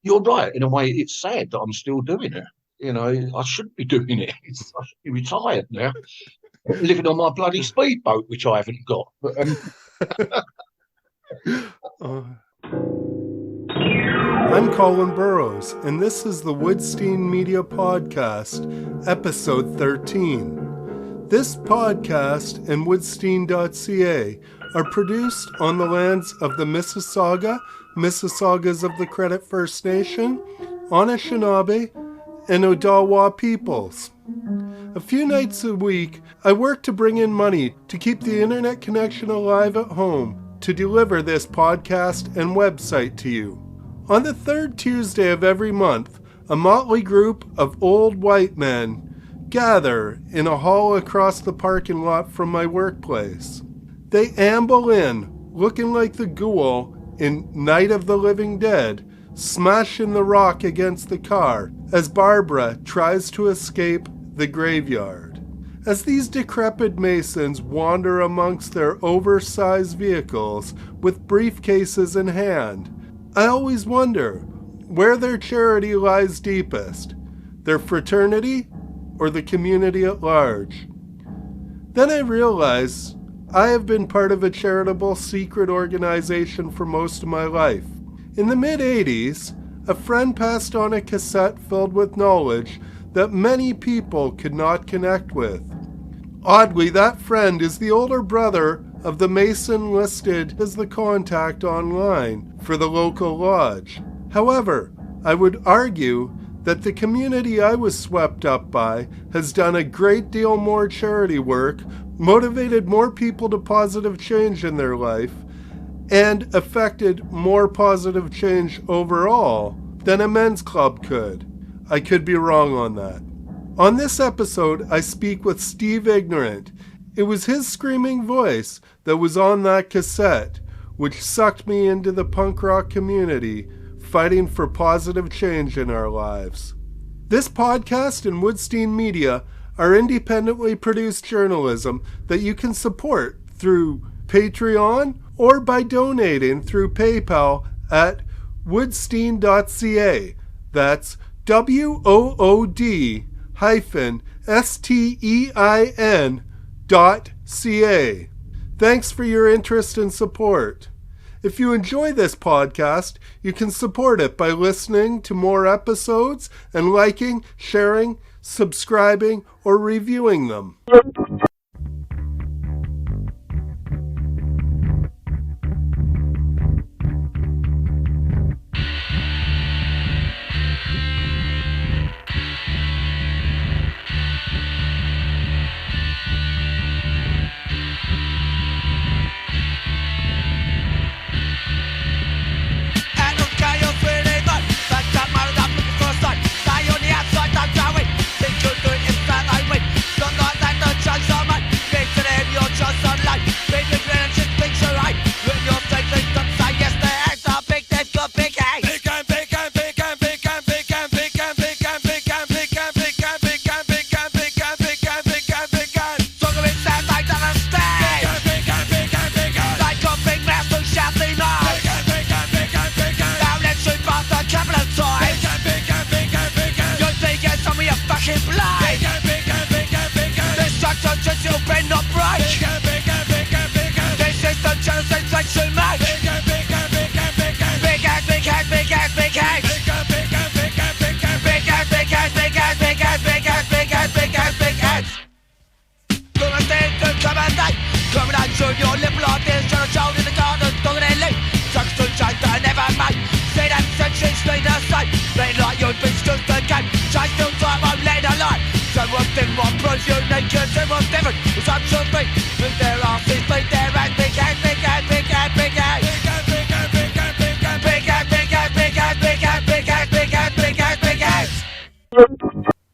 you're right. In a way, it's sad that I'm still doing it. I shouldn't be doing it. I should be retired now, living on my bloody speedboat, which I haven't got. But I'm Colin Burrows, and this is the Woodstein Media Podcast, Episode 13. This podcast and Wood-stein.ca are produced on the lands of the Mississaugas of the Credit First Nation, Anishinaabe, and Odawa peoples. A few nights a week, I work to bring in money to keep the internet connection alive at home to deliver this podcast and website to you. On the third Tuesday of every month, a motley group of old white men gather in a hall across the parking lot from my workplace. They amble in, looking like the ghoul in Night of the Living Dead, smashing the rock against the car as Barbara tries to escape the graveyard. As these decrepit masons wander amongst their oversized vehicles with briefcases in hand, I always wonder where their charity lies deepest, their fraternity or the community at large. Then I realize I have been part of a charitable secret organization for most of my life. In the mid-'80s, a friend passed on a cassette filled with knowledge that many people could not connect with. Oddly, that friend is the older brother of the Mason listed as the contact online for the local lodge. However, I would argue that the community I was swept up by has done a great deal more charity work, motivated more people to positive change in their life, and affected more positive change overall than a men's club could. I could be wrong on that. On this episode, I speak with Steve Ignorant. It was his screaming voice that was on that cassette, which sucked me into the punk rock community, fighting for positive change in our lives. This podcast and Woodstein Media are independently produced journalism that you can support through Patreon or by donating through PayPal at Wood-stein.ca. That's WOOD-STEIN.ca. Thanks for your interest and support. If you enjoy this podcast, you can support it by listening to more episodes and liking, sharing, subscribing, or reviewing them.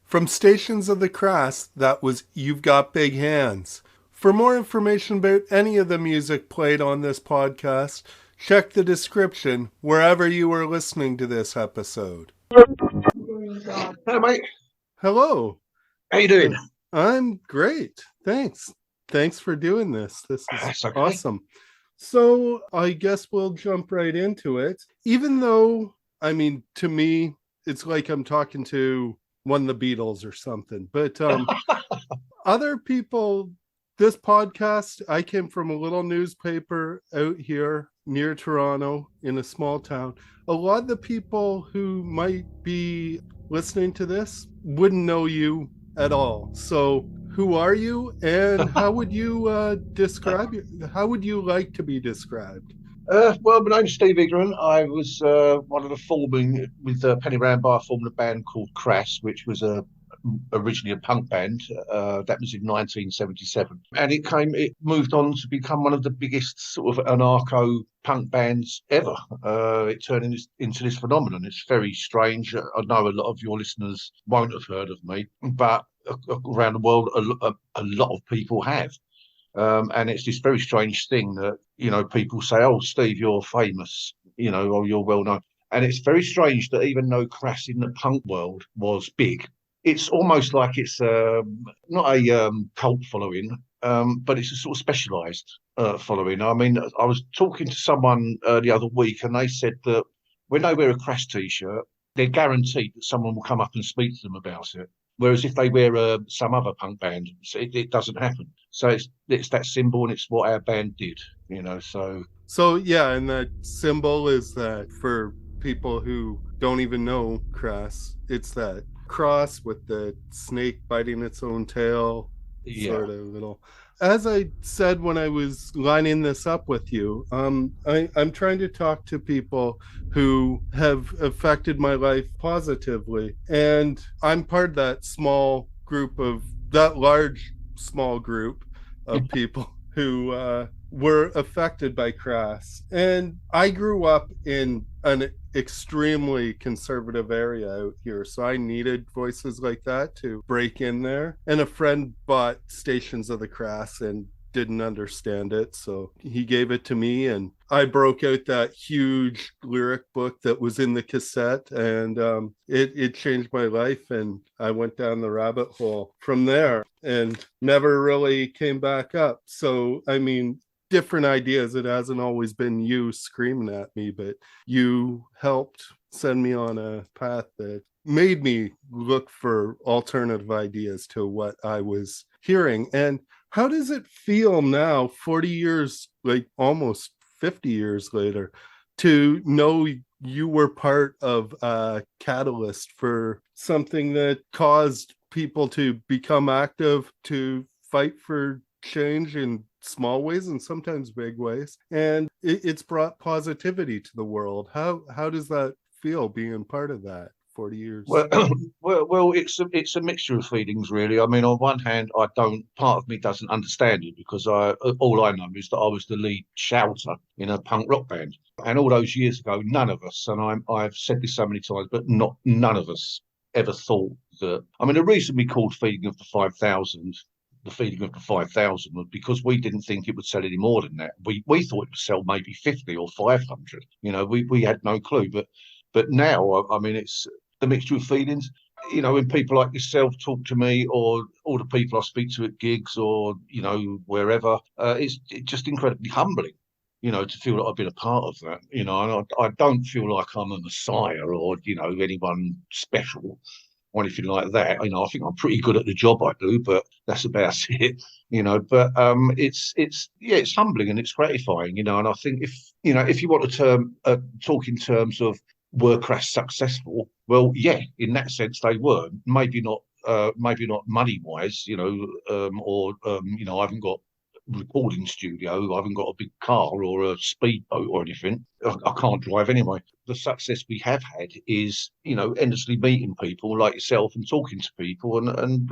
From Stations of the Crass, that was You've Got Big Hands. For more information about any of the music played on this podcast, check the description wherever you are listening to this episode. Hello, mate. Hello. How you doing? I'm great. Thanks. Thanks for doing this. This is okay. Awesome. So I guess we'll jump right into it. Even though I mean, to me, it's like I'm talking to one of the Beatles or something. But other people, this podcast, I came from a little newspaper out here near Toronto in a small town. A lot of the people who might be listening to this wouldn't know you at all. So who are you, and how would you describe you? How would you like to be described? Well, my name's Steve Ignorant. I was one of the forming with Penny Rambar, formed a band called Crass, which was originally a punk band. That was in 1977, and it moved on to become one of the biggest sort of anarcho-punk bands ever. It turned into this phenomenon. It's very strange. I know a lot of your listeners won't have heard of me, but around the world, a lot of people have. And it's this very strange thing that, people say, oh, Steve, you're famous, or you're well known. And it's very strange that even though Crass in the punk world was big, it's almost like it's not a cult following, but it's a sort of specialised following. I mean, I was talking to someone the other week, and they said that when they wear a Crass t-shirt, they're guaranteed that someone will come up and speak to them about it. Whereas if they wear some other punk band, it doesn't happen. So it's that symbol, and it's what our band did, So yeah, and that symbol is that for people who don't even know Crass, it's that cross with the snake biting its own tail, sort of little. As I said when I was lining this up with you, I'm trying to talk to people who have affected my life positively, and I'm part of that large small group of people who were affected by Crass. And I grew up in an extremely conservative area out here, so I needed voices like that to break in there. And a friend bought Stations of the Crass and didn't understand it, so he gave it to me, and I broke out that huge lyric book that was in the cassette, and it changed my life, and I went down the rabbit hole from there and never really came back up. So I mean, different ideas. It hasn't always been you screaming at me, but you helped send me on a path that made me look for alternative ideas to what I was hearing. And how does it feel now, 40 years, like almost 50 years later, to know you were part of a catalyst for something that caused people to become active, to fight for change in small ways and sometimes big ways, and it's brought positivity to the world? How does that feel, being part of that 40 years? Well, it's a mixture of feelings, really. I mean, on one hand, part of me doesn't understand it, because all I know is that I was the lead shouter in a punk rock band, and all those years ago, none of us, and I've said this so many times, but none of us ever thought that. I mean, the reason we called Feeding of the 5,000 the Feeding of the 5,000 was because we didn't think it would sell any more than that. We thought it would sell maybe 50 or 500. We had no clue. But now, I mean, it's the mixture of feelings. When people like yourself talk to me, or all the people I speak to at gigs, or wherever, it's just incredibly humbling. To feel that I've been a part of that. And I don't feel like I'm a messiah, or anyone special or anything like that. I think I'm pretty good at the job I do, but that's about it. But it's humbling and it's gratifying. And I think if you want to talk in terms of were Crass successful, well, yeah, in that sense they were. Maybe not money wise, or I haven't got recording studio. I haven't got a big car or a speedboat or anything. I can't drive anyway. The success we have had is, endlessly meeting people like yourself and talking to people, and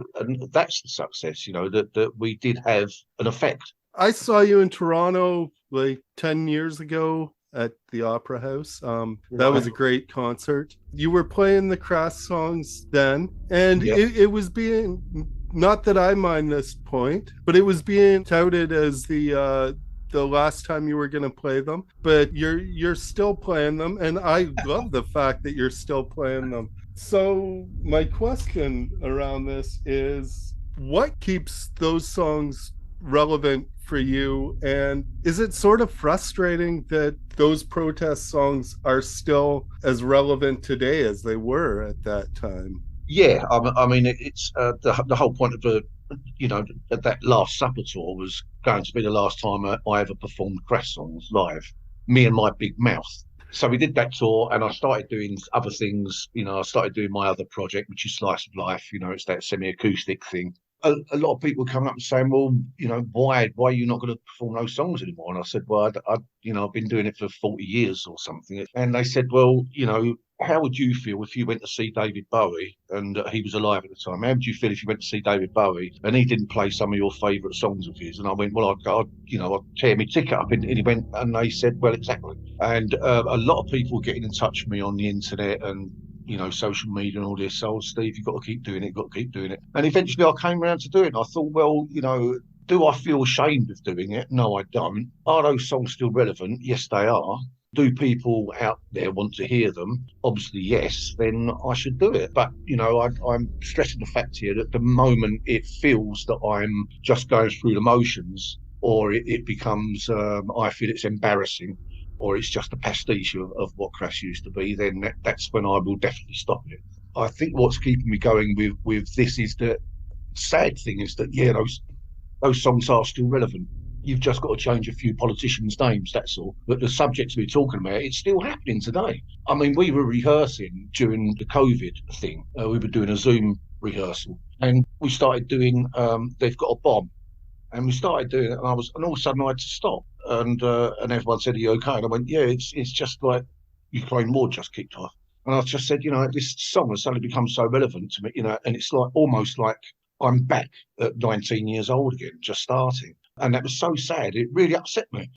that's the success, that we did have an effect. I saw you in Toronto like 10 years ago at the Opera House. That was a great concert. You were playing the Crass songs then, and it was being, not that I mind this point, but it was being touted as the last time you were going to play them, but you're still playing them, and I love the fact that you're still playing them. So my question around this is, what keeps those songs relevant for you? And is it sort of frustrating that those protest songs are still as relevant today as they were at that time? Yeah, I mean, it's the whole point of that Last Supper tour was going to be the last time I ever performed Crass songs live. Me and my big mouth. So we did that tour, and I started doing other things. I started doing my other project, which is Slice of Life. It's that semi-acoustic thing. A lot of people come up and saying, "Well, why are you not going to perform those songs anymore?" And I said, "Well, I've been doing it for 40 years or something." And they said, "Well, how would you feel if you went to see David Bowie and he was alive at the time? How would you feel if you went to see David Bowie and he didn't play some of your favourite songs of his?" And I went, "Well, I'd tear my ticket up." And he went, and they said, "Well, exactly." And a lot of people getting in touch with me on the internet and social media and all this. So, Steve, you've got to keep doing it, you've got to keep doing it. And eventually I came around to do it. And I thought, well, do I feel ashamed of doing it? No, I don't. Are those songs still relevant? Yes, they are. Do people out there want to hear them? Obviously, yes, then I should do it. But, I'm stressing the fact here that the moment it feels that I'm just going through the motions, or it becomes, I feel it's embarrassing, or it's just a pastiche of what Crass used to be, then that's when I will definitely stop it. I think what's keeping me going with this is that sad thing is that, yeah, those songs are still relevant. You've just got to change a few politicians' names, that's all. But the subjects we're talking about, it's still happening today. I mean, we were rehearsing during the COVID thing. We were doing a Zoom rehearsal, and we started doing They've Got a Bomb. And we started doing it, and all of a sudden I had to stop. And everyone said, "Are you okay?" And I went, "Yeah, it's just like Ukraine war just kicked off." And I just said, this song has suddenly become so relevant to me, and it's like almost like I'm back at 19 years old again, just starting. And that was so sad. It really upset me.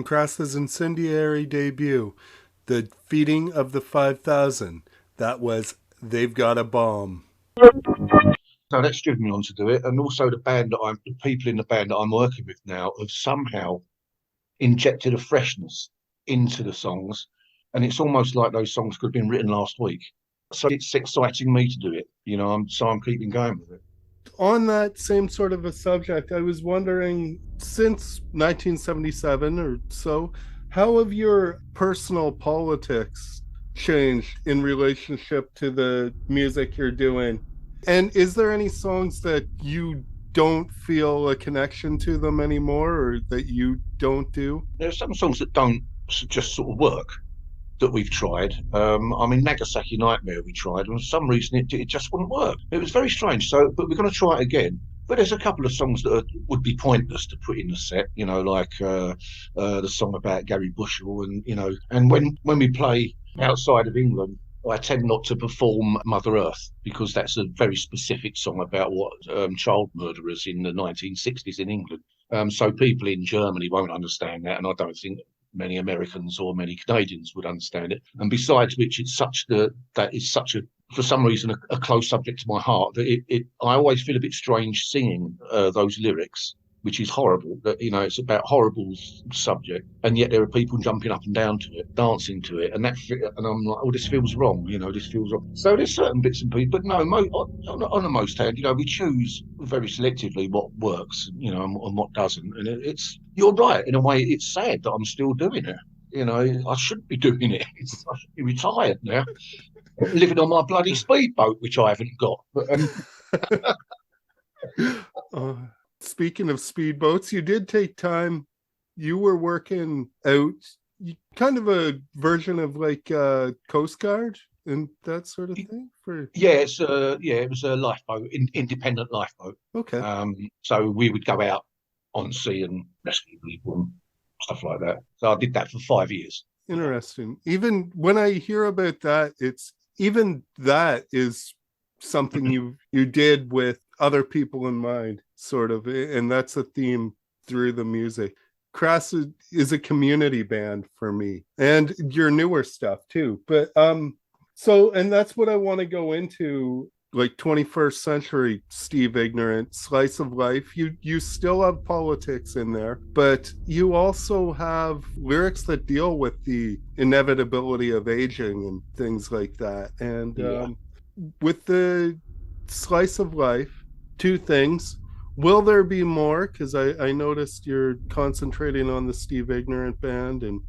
Crass's incendiary debut, The Feeding of the 5,000. That was They've Got a Bomb. So that's driven me on to do it. And also the people in the band that I'm working with now have somehow injected a freshness into the songs. And it's almost like those songs could have been written last week. So it's exciting me to do it. I'm keeping going with it. On that same sort of a subject, I was wondering, since 1977 or so, how have your personal politics changed in relationship to the music you're doing? And is there any songs that you don't feel a connection to them anymore, or that you don't do? There are some songs that don't just sort of work that we've tried. Nagasaki Nightmare we tried, and for some reason it just wouldn't work. It was very strange. So, but we're going to try it again. But there's a couple of songs that would be pointless to put in the set, like the song about Gary Bushell, and when we play outside of England, I tend not to perform Mother Earth because that's a very specific song about what child murderers in the 1960s in England. So people in Germany won't understand that, and I don't think many Americans or many Canadians would understand it. And besides which, that is such a, for some reason, a close subject to my heart that I always feel a bit strange singing those lyrics, which is horrible. That it's about horrible subject, and yet there are people jumping up and down to it, dancing to it, and I'm like, oh, this feels wrong. This feels wrong. So there's certain bits and pieces, but no, on the most hand, we choose very selectively what works, and what doesn't. And you're right in a way. It's sad that I'm still doing it. I shouldn't be doing it. I should be retired now, living on my bloody speedboat, which I haven't got. But speaking of speedboats, you did take time. You were working out kind of a version of like Coast Guard and that sort of thing. It was a lifeboat, independent lifeboat. Okay. So we would go out on sea and rescue people and stuff like that. So I did that for 5 years. Interesting. Even when I hear about that, that is something you did with other people in mind, sort of, and that's a theme through the music. Crass is a community band for me, and your newer stuff too. But and that's what I want to go into, like 21st century Steve Ignorant, slice of life. You still have politics in there, but you also have lyrics that deal with the inevitability of aging and things like that. And with the slice of life, two things. Will there be more? Because I noticed you're concentrating on the Steve Ignorant band, and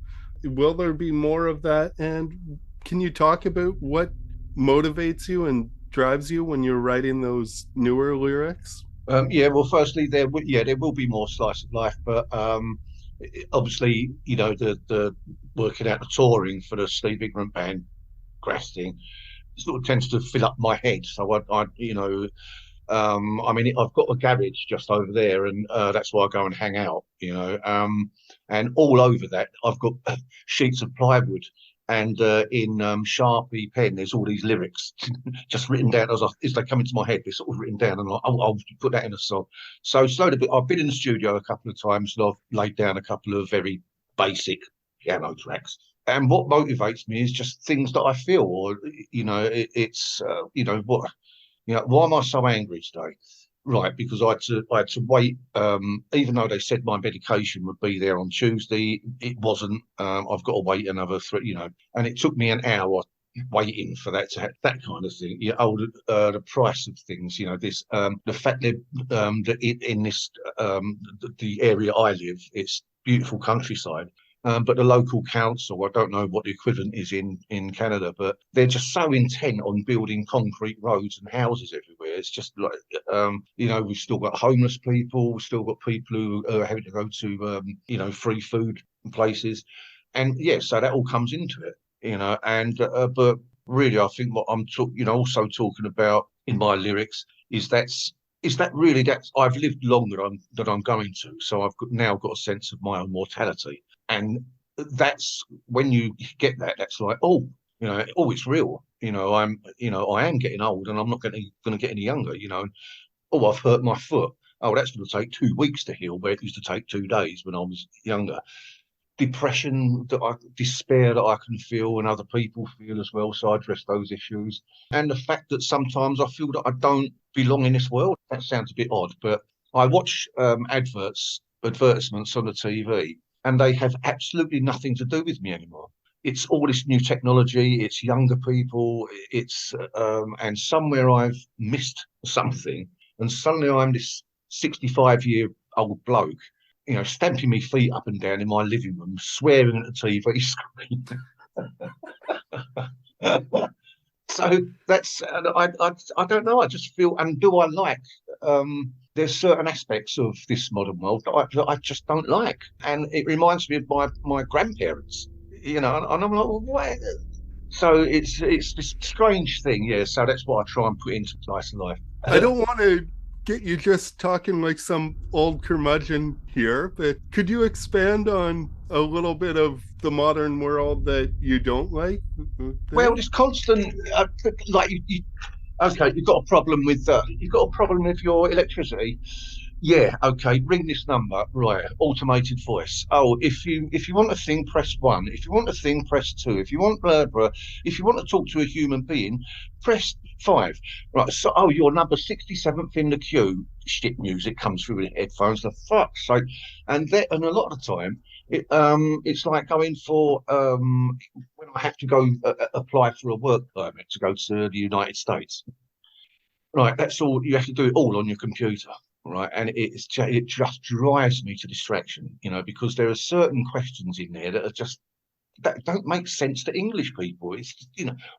will there be more of that? And can you talk about what motivates you and drives you when you're writing those newer lyrics? Well, firstly, there will be more slice of life, but obviously, the working out the touring for the Steve Ignorant band, Crass thing, sort of tends to fill up my head. So I've got a garage just over there, and that's where I go and hang out. And all over that, I've got sheets of plywood, and in Sharpie pen, there's all these lyrics just written down as they come into my head. They're sort of written down, and I'll put that in a song. So slowly, but I've been in the studio a couple of times, and I've laid down a couple of very basic piano tracks. And what motivates me is just things that I feel, or why am I so angry today? Right, because I had to wait. Even though they said my medication would be there on Tuesday, it wasn't. I've got to wait another 3, and it took me an hour waiting for that to happen. That kind of thing. The price of things. This the fact that in this the area I live, it's beautiful countryside. But the local council, I don't know what the equivalent is in Canada, but they're just so intent on building concrete roads and houses everywhere. It's just like, we've still got homeless people, we've still got people who are having to go to, free food places. And so that all comes into it, but really, I think what I'm also talking about in my lyrics is that I've lived longer than I'm going to. So I've now got a sense of my own mortality. And that's when you get that, that's like, it's real. I am getting old, and I'm not going to get any younger. I've hurt my foot. Oh, that's going to take 2 weeks to heal, where it used to take 2 days when I was younger. depression, despair that I can feel and other people feel as well. So I address those issues. And the fact that sometimes I feel that I don't belong in this world. That sounds a bit odd, but I watch advertisements on the TV, and they have absolutely nothing to do with me anymore. It's all this new technology, it's younger people, it's and somewhere I've missed something, and suddenly I'm this 65-year-old bloke, stamping my feet up and down in my living room, swearing at the TV screen. So that's, I don't know, I just feel, and do I like, there's certain aspects of this modern world that I just don't like. And it reminds me of my grandparents, and I'm like, well, what? So it's this strange thing, yeah. So that's what I try and put into Slice of Life. I don't want to get you just talking like some old curmudgeon here, but could you expand on a little bit of the modern world that you don't like? Well, this constant, like okay, you've got a problem with your electricity. Yeah, okay, ring this number, right, automated voice. Oh, if you want a thing, press 1. If you want a thing, press 2. If you want blah, blah. If you want to talk to a human being, press 5. Right, so, you're number 67th in the queue. Shit music comes through the headphones, the fuck's sake. And a lot of the time, it's like going for, when I have to go apply for a work permit to go to the United States. Right, that's all, you have to do it all on your computer. Right, and it just drives me to distraction, because there are certain questions in there that don't make sense to English people. It's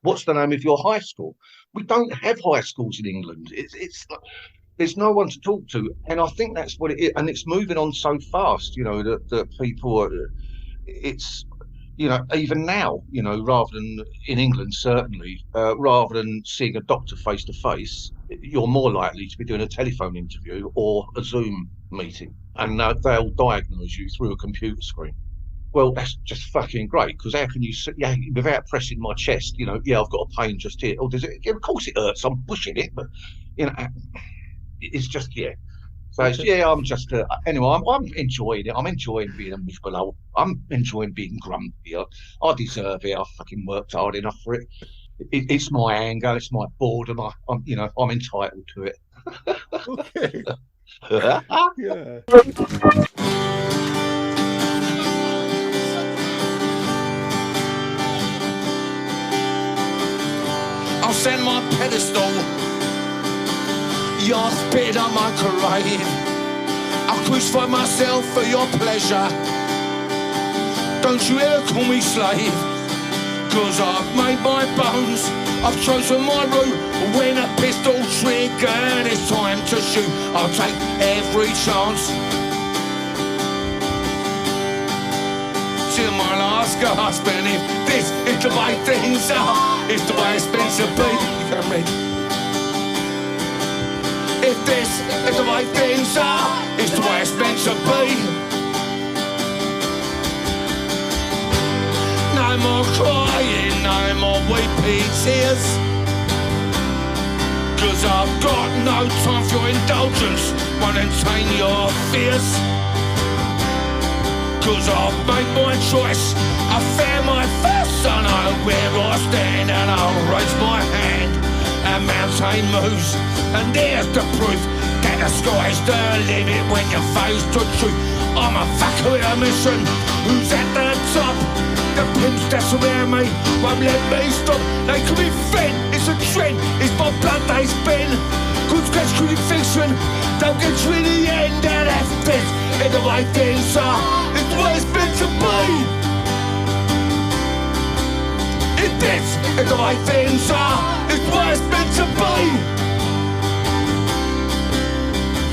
what's the name of your high school? We don't have high schools in England. It's there's no one to talk to, and I think that's what it is. And it's moving on so fast, that people are. It's even now, rather than in England, certainly, rather than seeing a doctor face to face, you're more likely to be doing a telephone interview or a Zoom meeting, and they'll diagnose you through a computer screen. Well, that's just fucking great, because how can you, without pressing my chest, I've got a pain just here. Oh, does it? Of course it hurts. I'm pushing it, but it's just, yeah. So I'm just anyway. I'm enjoying it. I'm enjoying being a miserable. I'm enjoying being grumpy. I deserve it. I fucking worked hard enough for it. It's my anger. It's my boredom. I'm entitled to it. Okay. Yeah. I'll send my pedestal. You're spit on my grave. I'll crucify myself for your pleasure. Don't you ever call me slave, 'cause I've made my bones. I've chosen my route. When a pistol trigger and it's time to shoot, I'll take every chance till my last gasp. And if this is the way things are, it's the way it's meant to be. You can read. If this is the way things are, it's the way it's meant to be. No more crying, no more weepy tears, 'cause I've got no time for your indulgence. Won't entertain your fears, 'cause I've made my choice. I fear my face, I know where I stand, and I'll raise my hand. A mountain moves, and there's the proof that the sky's the limit when you're faced to truth. I'm a fucker with a mission, who's at the top? The pimps that surround me won't let me stop. They could be fed, it's a trend, it's my blood they spin. Good sketch, good fiction, don't get you in the end. And if this is the way things are, it's the way it's meant to be. If this is the way things are, it's the way it's meant to be.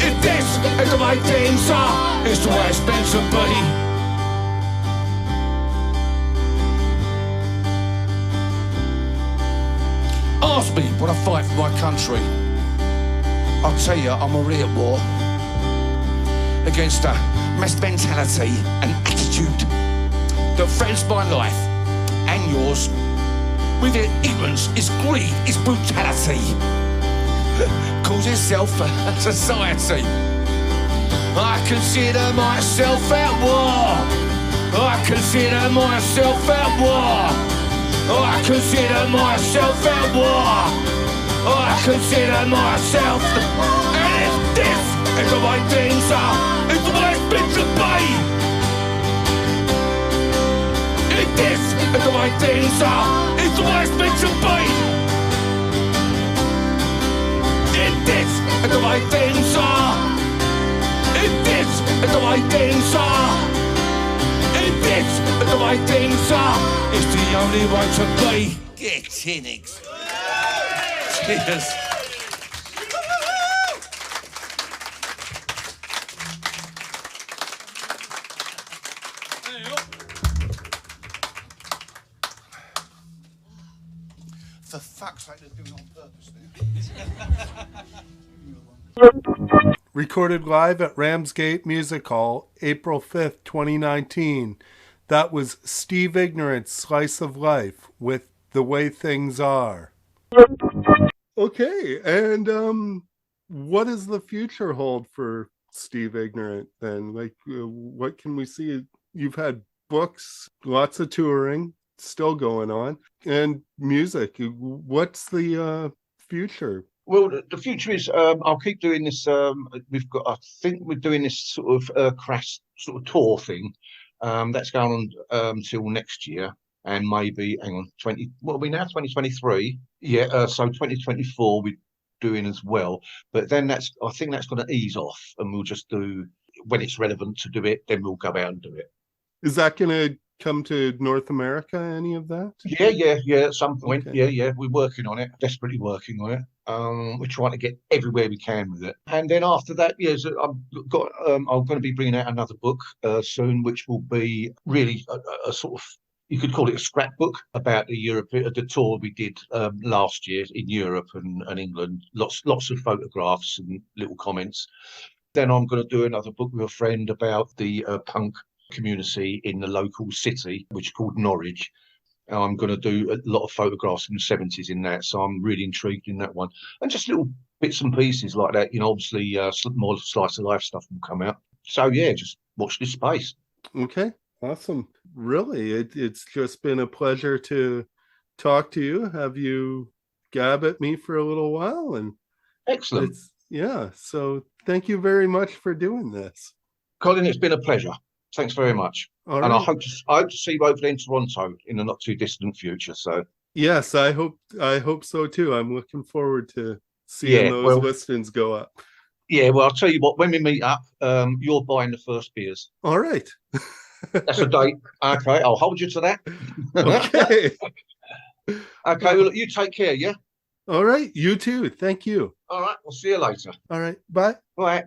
If this is the way things are, it's the way it's meant to be. Ask me what I fight for my country. I'll tell you I'm already at war against a mass mentality and attitude that threatens my life and yours. With their ignorance, it's greed, it's brutality. Calls itself a society. I consider myself at war. I consider myself at war. I consider myself at war. I consider myself. And if this is the way things are, it's the way it's meant to be. If this is the way things are, it's the way it's meant to be. If this is the way things are, if this is the way things are, if this is the way things are, it's the only way to be. Get cynics. Cheers. For fuck's sake, they're doing it on purpose now. Recorded live at Ramsgate Music Hall, April 5th, 2019. That was Steve Ignorant's Slice of Life with The Way Things Are. Okay, and what does the future hold for Steve Ignorant then? Like, what can we see? You've had books, lots of touring, still going on, and music. What's the future? Well, the future is I'll keep doing this. I think we're doing this sort of Crass sort of tour thing. That's going on till next year, and maybe what are we now? 2023. Yeah. So 2024 we're doing as well. But then I think that's going to ease off, and we'll just do when it's relevant to do it. Then we'll go out and do it. Is that going to come to North America? Any of that? Yeah. At some point, Okay. yeah. We're working on it. Desperately working on it. We're trying to get everywhere we can with it. And then after that, so I'm going to be bringing out another book soon, which will be really a sort of, you could call it a scrapbook about the tour we did last year in Europe and England. Lots of photographs and little comments. Then I'm going to do another book with a friend about the punk community in the local city, which is called Norwich. I'm going to do a lot of photographs from the 70s in that, so I'm really intrigued in that one. And just little bits and pieces like that, obviously more slice of life stuff will come out. So yeah, just watch this space. Okay, awesome. Really, it's just been a pleasure to talk to you, have you gab at me for a little while. And Excellent. So thank you very much for doing this. Colin, it's been a pleasure. Thanks very much. All and right. I hope to see you over in Toronto in the not too distant future. So yes, I hope so too. I'm looking forward to seeing those listings go up. Yeah, well, I'll tell you what, when we meet up, you're buying the first beers. All right. That's a date. Okay, I'll hold you to that. Okay. Okay, well, you take care, yeah? All right, you too. Thank you. All right, we'll see you later. All right, bye. Bye.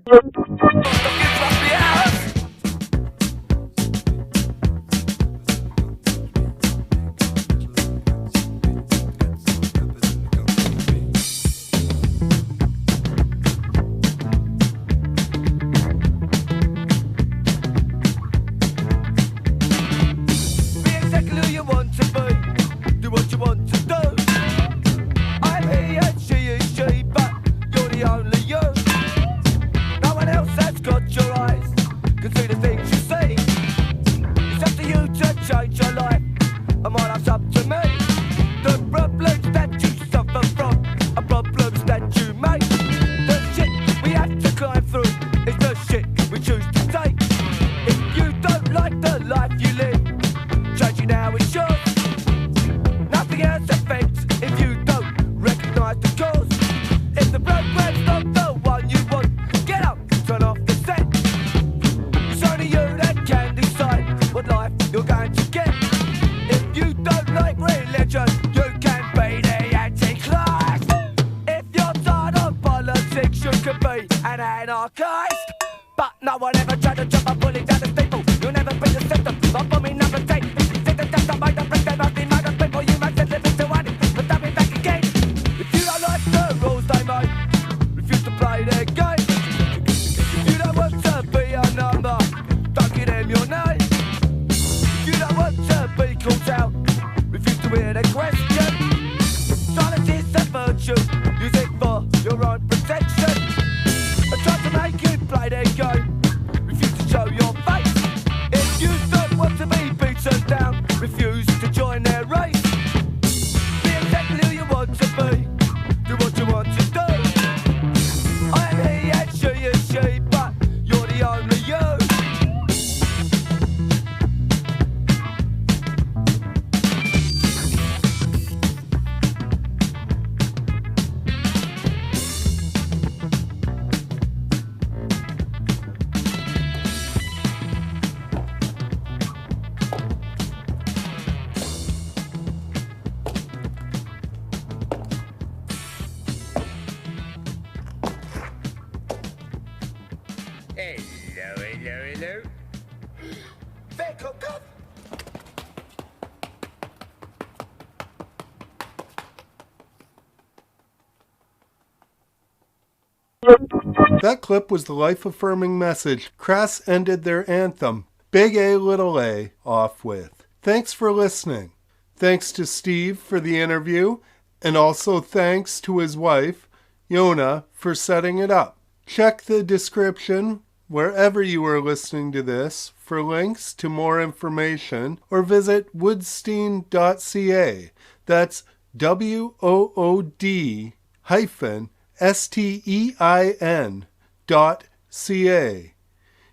But no one ever tried to jump a bullet down the staple. You'll never be the system. But for me, number 10. Take the test of my break, they must be mad at people. You must live to one. But I'll be back again. If you don't like the rules they make, refuse to play their game. If you don't want to be a number, don't give them your name. If you don't want to be called out, refuse to hear their question. Silence is a virtue. Use it for your own protection. I try to make you play their game. Refuse to show your face. That clip was the life-affirming message Crass ended their anthem, Big A Little A, off with. Thanks for listening. Thanks to Steve for the interview, and also thanks to his wife, Yona, for setting it up. Check the description wherever you are listening to this for links to more information, or visit Wood-stein.ca. That's WOOD-STEIN.ca.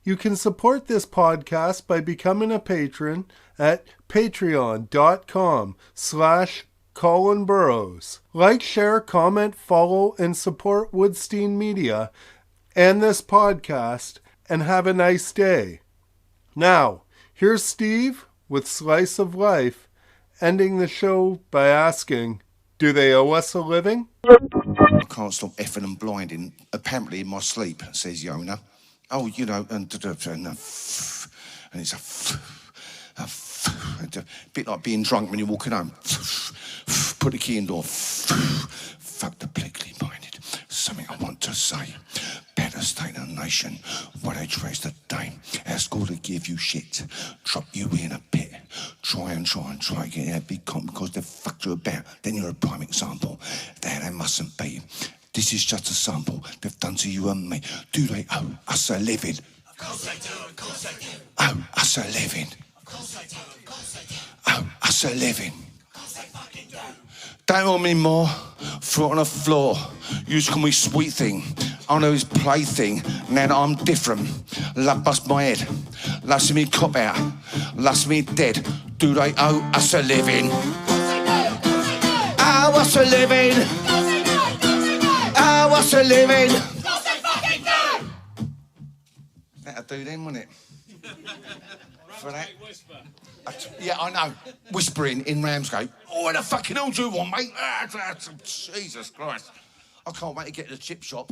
You can support this podcast by becoming a patron at patreon.com/Colin Burrows. Like, share, comment, follow, and support Woodstein Media and this podcast, and have a nice day. Now, here's Steve with Slice of Life, ending the show by asking, do they owe us a living? I can't stop effing and blinding, apparently in my sleep, says Yona. Oh, you know, and it's a bit like being drunk when you're walking home. Put the key in door. Fuck the bleakly minded. Something I want to say. Better state of the nation. Why they trace the dame. Ask all to give you shit. Drop you in a pit. Try and get in a big comp because they fucked you about. Then you're a prime example. There they mustn't be. This is just a sample they've done to you and me. Do they owe us a living? Of course they do, of course they do. Owe us a living? Of course they do, of course they do. Owe us a living? Of course they fucking do. Don't want me more. Throw it on the floor. You just call me sweet thing. I know his plaything. Now that I'm different. Love bust my head. Love see me cop out. Love see me dead. Do they owe us a living? Of course they do, of course they do. Owe us a living? Of course they do, of course they do. Owe us a living? Of course they fucking do. That'll do then, wouldn't it? For that. Yeah, I know. Whispering in Ramsgate. Oh, what the fucking hell do you want, mate? Jesus Christ. I can't wait to get to the chip shop.